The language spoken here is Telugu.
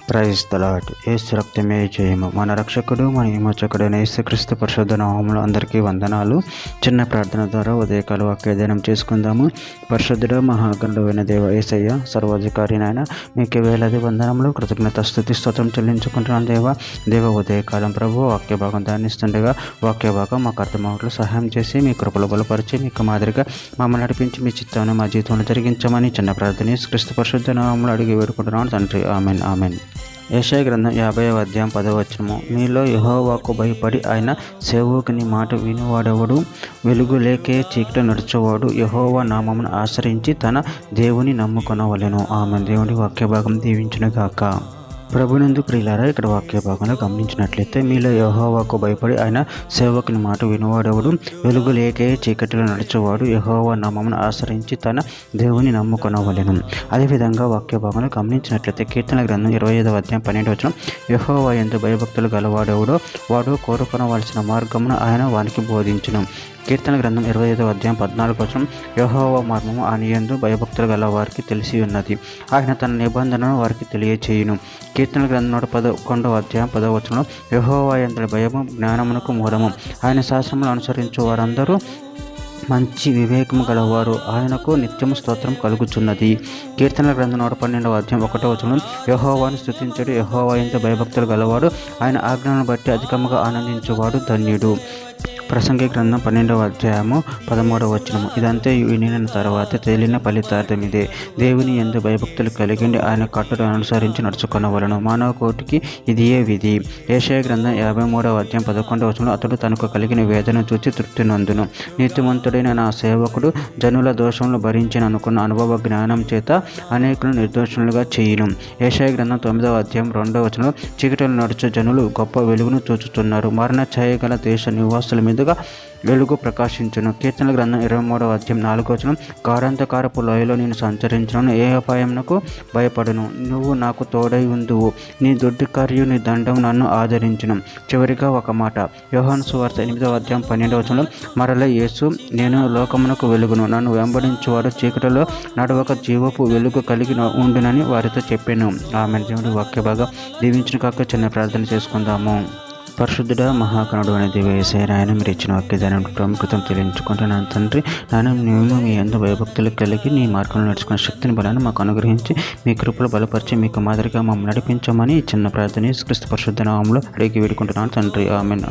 Praise the lord. యేసు రక్తమే జయము. మన రక్షకుడు మన విమోచకుడైన యేసుక్రీస్తు పరిశుద్ధ నామములో అందరికీ వందనాలు. చిన్న ప్రార్థన ద్వారా ఉదయకాల వాక్యాధ్యయనం చేసుకుందాము. పరిశుద్ధుడు మహాగణుడైన దేవ యేసయ్య, సర్వాధికారి నాయన, మీకు వేలాది వందనములు, కృతజ్ఞత స్తుతి స్తోత్రం చెల్లించుకుంటున్నాను దేవ ఉదయకాలం ప్రభు వాక్య భాగం ధ్యానిస్తుండగా వాక్య భాగం మాకు అర్థమవట్లు సహాయం చేసి మీ కృపలు బలపరిచి మీకు మాదిరిగా మమ్మల్ని నడిపించి మీ చిత్తాన్ని మా జీవితంలో జరిగించమని చిన్న ప్రార్థన యేసుక్రీస్తు పరిశుద్ధ నామములో అడిగి వేడుకుంటున్నాను తండ్రి. Amen amen. యెషయా గ్రంథం 50వ అధ్యాయం 10వ వచనము. మీలో యెహోవాకు భయపడి ఆయన సేవకుని మాట వినువాడెవడు? వెలుగు లేకే చీకటి నడుచువాడు యెహోవా నామమును ఆశ్రయించి తన దేవుని నమ్ముకొనవలెను. ఆమె దేవుని వాక్య భాగం దీవించునుగాక. ప్రభునందు ప్రియులారా, ఇక్కడ వాక్య భాగంలో గమనించినట్లయితే మీలో యెహోవాకు భయపడి ఆయన సేవకుని మాట వినువాడెవడు? వెలుగు లేకే చీకటిలో నడిచేవాడు యెహోవా నామమును ఆశ్రయించి తన దేవుని నమ్ముకొనవలెను. అదేవిధంగా వాక్య భాగంలో గమనించినట్లయితే కీర్తన గ్రంథం 25వ అధ్యాయం 12వ వచనం. యెహోవా యందు భయభక్తులు గలవాడెవడో వాడు కోరుకొనవలసిన మార్గమును ఆయన వానికి బోధించును. కీర్తన గ్రంథం 25వ అధ్యాయం 14వ వచనం. యెహోవా మర్మము ఆయన యందు భయభక్తులు గల వారికి తెలిసి ఉన్నది, ఆయన తన నిబంధనను వారికి తెలియచేయును. కీర్తన గ్రంథం 111వ అధ్యాయం 10వ వచనంలో యెహోవా యందు భయము జ్ఞానమునకు మూలము, ఆయన శాస్త్రములు అనుసరించు వారందరూ మంచి వివేకము గలవారు, ఆయనకు నిత్యము స్తోత్రం కలుగుచున్నది. కీర్తన గ్రంథం 112వ అధ్యాయం 1వ వచనం. యెహోవాను స్తుతించుడు, యెహోవా యందు భయభక్తులు గలవాడు, ఆయన ఆజ్ఞలను బట్టి అధికముగా ఆనందించువాడు ధన్యుడు. ప్రసంగి గ్రంథం 12వ అధ్యాయము 13వ వచనము. ఇదంతా వినిన తర్వాత తేలిన ఫలితార్థం ఇదే, దేవుని యందు భయభక్తులు కలిగిండి ఆయన కట్టును అనుసరించి నడుచుకొనవలెను. మానవ కోటికి ఇదియే విధి. యెషయా గ్రంథం 53వ అధ్యాయం 11వ వచనంలో. అతడు తనకు కలిగిన వేదన చూచి తృప్తి నందును, నీతిమంతుడైన నా సేవకుడు జనుల దోషములు భరించిన అనుకున్న అనుభవ జ్ఞానం చేత అనేకులను నిర్దోషులుగా చేయును. యెషయా గ్రంథం 9వ అధ్యాయం 2వ వచనంలో. చీకటిలో నడుచు జనులు గొప్ప వెలుగును చూచుతున్నారు, మరణ ఛాయగల దేశ నివాసుల మీదుగా వెలుగు ప్రకాశించును. కీర్తన గ్రంథం 23వ అధ్యాయం 4వ వచనం. గాఢాంధకారపు లోయలో నేను సంచరించును, ఏ అపాయమునకు భయపడును, నువ్వు నాకు తోడై ఉందువు, నీ దొడ్డి కార్యు నీ దండం నన్ను ఆదరించును. చివరిగా ఒక మాట, యోహాను సువార్త 8వ అధ్యాయం 12వ వచనంలో. మరల యేసు, నేను లోకమునకు వెలుగును, నన్ను వెంబడించువాడు చీకటిలో నడవక జీవపు వెలుగు కలిగి ఉండునని వారితో చెప్పాను. ఆమె దేవుడి వాక్య భాగం దీవించిన కాక చిన్న ప్రార్థన చేసుకుందాము. పరిశుద్ధుడ మహాగణుడు అనే దేవ యేసయ్య, నాయన మీరు ఇచ్చిన వాక్యదానం ప్రాముఖ్యత తెలియజుకుంటున్నాను తండ్రి. నాయన మేము మీ యందు భయభక్తులు కలిగి నీ మార్గంలో నడుచుకునే శక్తిని బలాన్ని మాకు అనుగ్రహించి మీ కృపలు బలపరిచి మీకు మాదిరిగా మమ్మల్ని నడిపించమని చిన్న ప్రార్థన యేసుక్రీస్తు పరిశుద్ధ నామములో అడిగి వేడుకుంటున్నాను తండ్రి. ఆమెన్.